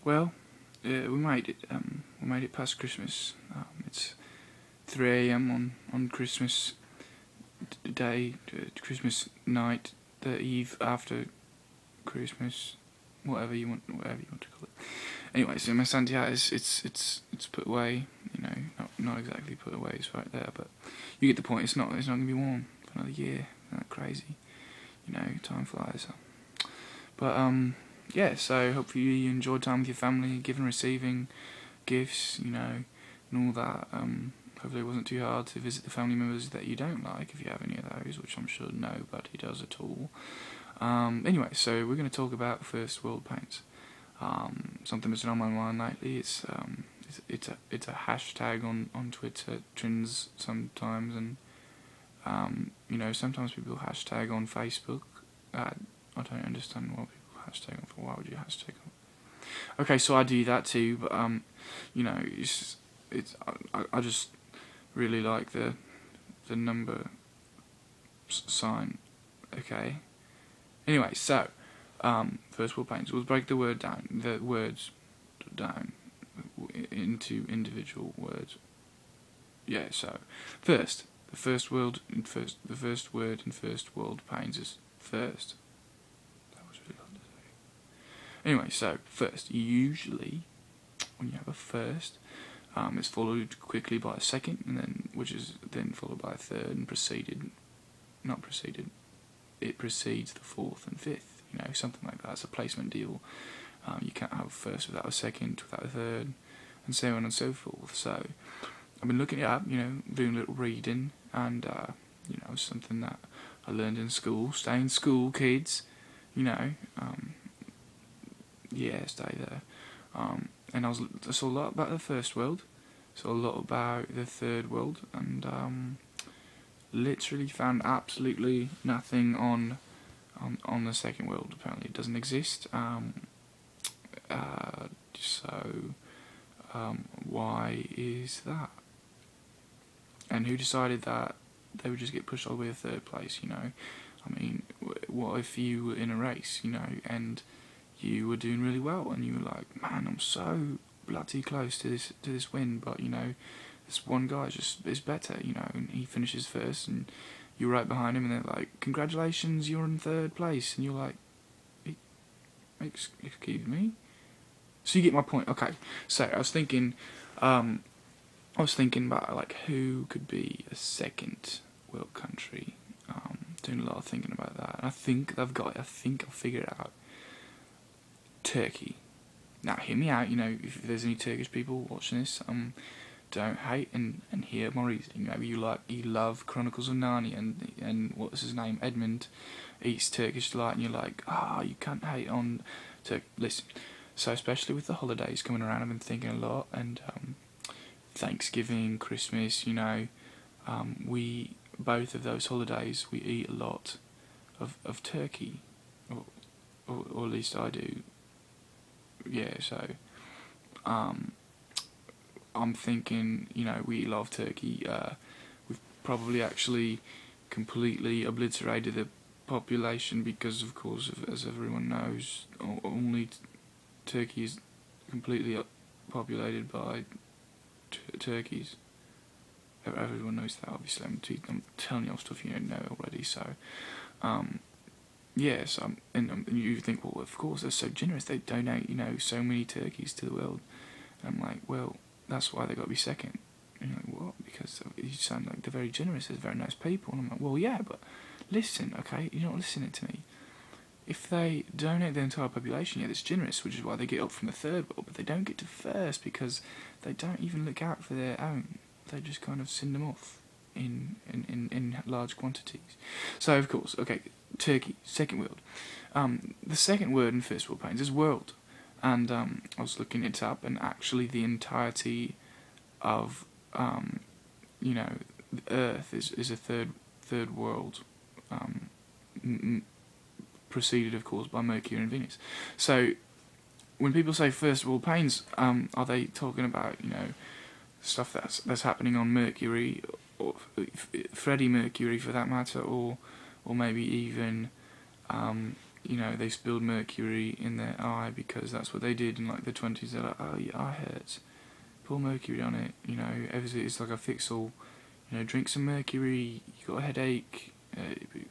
Well, we made it. We made it past Christmas. It's 3 a.m. on Christmas day, Christmas night, the eve after Christmas, whatever you want to call it. Anyway, so my Santiago it's put away. You know, not exactly put away. It's right there, but you get the point. It's not gonna be warm for another year. Isn't that crazy? You know, time flies. But yeah. So hopefully you enjoyed time with your family, giving, receiving gifts. You know, and all that. Hopefully it wasn't too hard to visit the family members that you don't like, if you have any of those, which I'm sure nobody does at all. Anyway, so we're going to talk about first world pains. Something that's been on my mind lately. It's a hashtag on Twitter. It trends sometimes, and you know, sometimes people hashtag on Facebook. I don't understand why people hashtag on. Why would you hashtag on? Okay, so I do that too, but you know, I just really like the number sign. Okay. Anyway, so first world pains. We'll break the words down into individual words. Yeah. So first, the first word in first world pains is first. That was really hard to say. Anyway, so first, usually when you have a first, it's followed quickly by a second, and then then followed by a third, and it precedes the fourth and fifth. You know, something like that. It's a placement deal. You can't have a first without a second, without a third, and so on and so forth. So I've been looking it up. You know, doing a little reading, and you know, something that I learned in school. Stay in school, kids. You know, yeah, stay there. And I saw a lot about the first world, saw a lot about the third world, and literally found absolutely nothing on the second world. Apparently, it doesn't exist. Why is that? And who decided that they would just get pushed all the way to third place? You know, I mean, what if you were in a race, you know, and you were doing really well, and you were like, man, I'm so bloody close to this win, but you know, this one guy is better, you know, and he finishes first, and you're right behind him, and they're like, congratulations, you're in third place, and you're like, excuse me. So you get my point. Okay, so I was thinking about like who could be a second world country. Doing a lot of thinking about that, and I think I'll figure it out. Turkey. Now, hear me out. You know, if there's any Turkish people watching this, don't hate and hear my reasoning. Maybe you love Chronicles of Narnia, and what's his name, Edmund, eats Turkish delight, and you're like, you can't hate on Turkey. Listen, so especially with the holidays coming around, I've been thinking a lot, and Thanksgiving, Christmas, you know, both of those holidays we eat a lot of turkey, or at least I do. Yeah, so I'm thinking, you know, we love turkey. We've probably actually completely obliterated the population because, of course, as everyone knows, only Turkey is completely populated by turkeys. Everyone knows that, obviously. I'm telling you all stuff you don't know already. So, yes, and you think, well, of course, they're so generous. They donate, you know, so many turkeys to the world. And I'm like, well, that's why they got to be second. And you're like, what? Because you sound like they're very generous. They're very nice people. And I'm like, well, yeah, but listen, okay, you're not listening to me. If they donate their entire population, yeah, that's generous, which is why they get up from the third world, but they don't get to first because they don't even look out for their own. They just kind of send them off in large quantities. So, of course, okay, Turkey, second world. The second word in first world pains is world. And I was looking it up, and actually the entirety of, you know, the Earth is a third world, preceded, of course, by Mercury and Venus. So, when people say first world pains, are they talking about, you know, stuff that's happening on Mercury, or Freddie Mercury for that matter, or maybe even you know, they spilled mercury in their eye because that's what they did in like the 20s. They're like, oh, your eye hurts, pour mercury on it, you know, it's like a fix-all, you know, drink some mercury, you got a headache,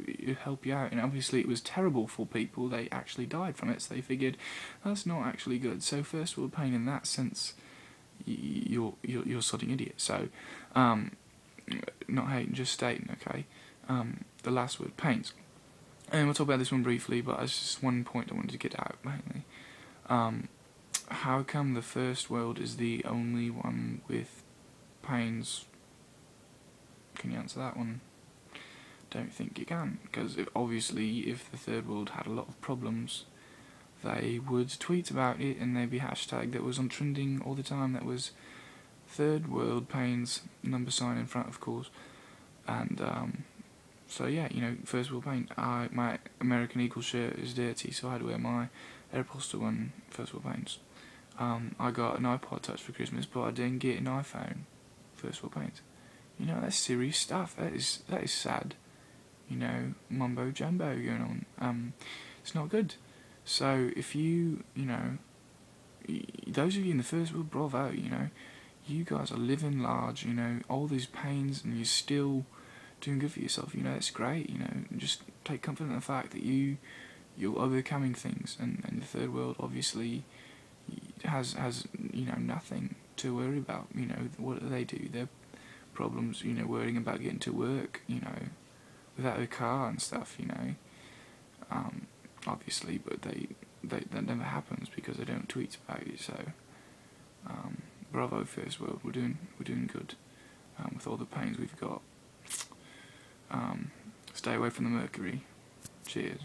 it'll help you out. And obviously it was terrible for people, they actually died from it, so they figured that's not actually good. So first world pain in that sense, you're sodding idiot. So not hating, just stating, okay. The last word, pains. And we'll talk about this one briefly, but it's just one point I wanted to get out mainly. How come the first world is the only one with pains? Can you answer that one? Don't think you can, because obviously if the third world had a lot of problems, they would tweet about it, and there'd be a hashtag that was on trending all the time that was third world pains, number sign in front, of course. And so yeah, you know, first world pain. My American Eagle shirt is dirty, so I had to wear my Aeropostale one, first world pains. I got an iPod Touch for Christmas, but I didn't get an iPhone, first world pains. You know, that's serious stuff. That is sad. You know, mumbo jumbo going on. It's not good. So if you know, those of you in the first world, bravo. You know, you guys are living large. You know, all these pains, and you're still doing good for yourself. You know, it's great. You know, just take comfort in the fact that you're overcoming things. And the third world obviously has you know, nothing to worry about. You know, what do they do? Their problems, you know, worrying about getting to work, you know, without a car and stuff, you know. Obviously, but that never happens because they don't tweet about it. So bravo first world, we're doing good with all the pains we've got. Stay away from the mercury. Cheers.